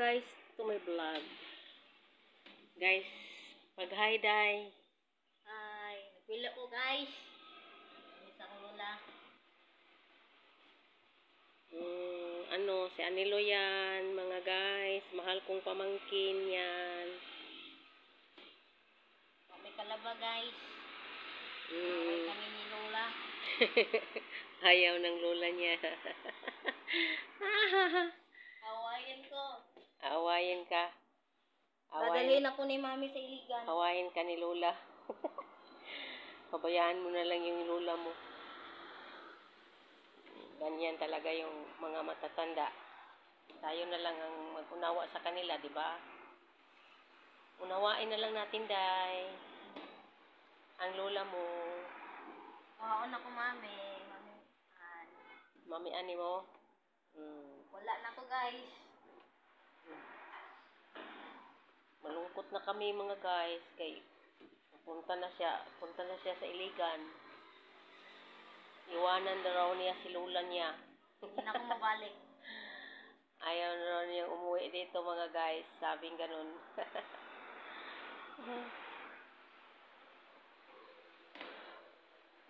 guys to my vlog. Guys, pag-hi day. Hi, nagpila ko guys. Isa ko lola. Si Anilo yan, mga guys. Mahal kong pamangkin yan. May kalaba guys. Away kami ni lola. Ayaw ng lola niya. Awayin ko. Awayin ka. Dadalhin ako ni mami sa iligan. Awayin ka ni lola. Pabayaan mo na lang yung lola mo. Ganyan talaga yung mga matatanda. Tayo na lang ang mag-unawa sa kanila, di ba? Unawain na lang natin, day. Ang lola mo. Kaon ako mami. Mami ani mo? Wala na ako guys. Malungkot na kami mga guys. Kay punta na siya sa iligan. Iwanan na raw niya si lola niya. Hindi na ako mabalik. Ayaw na raw niyang umuwi dito mga guys. Sabing ganun.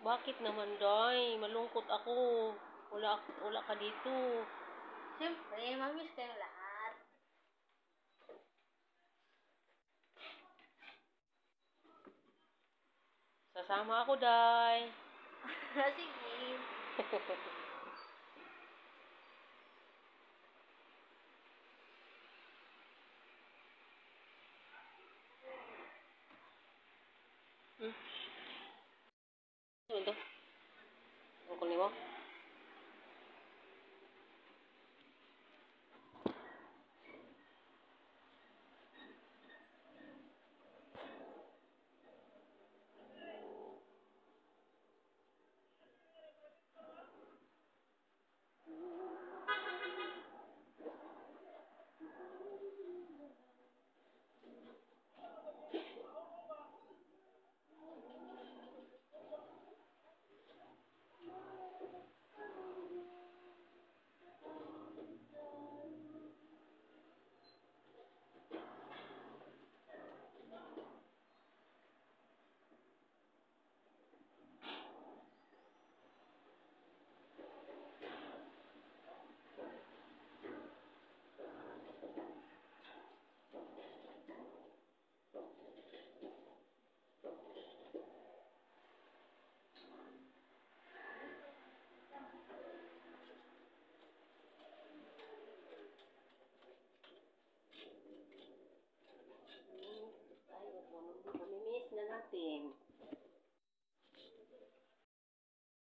Bakit naman, day? Malungkot ako. Wala ka dito. Siyempre, mamiss kayo lahat. Sasama ako, day. Sige. Ano ito? Ang kunin mo? Mamimiss na natin.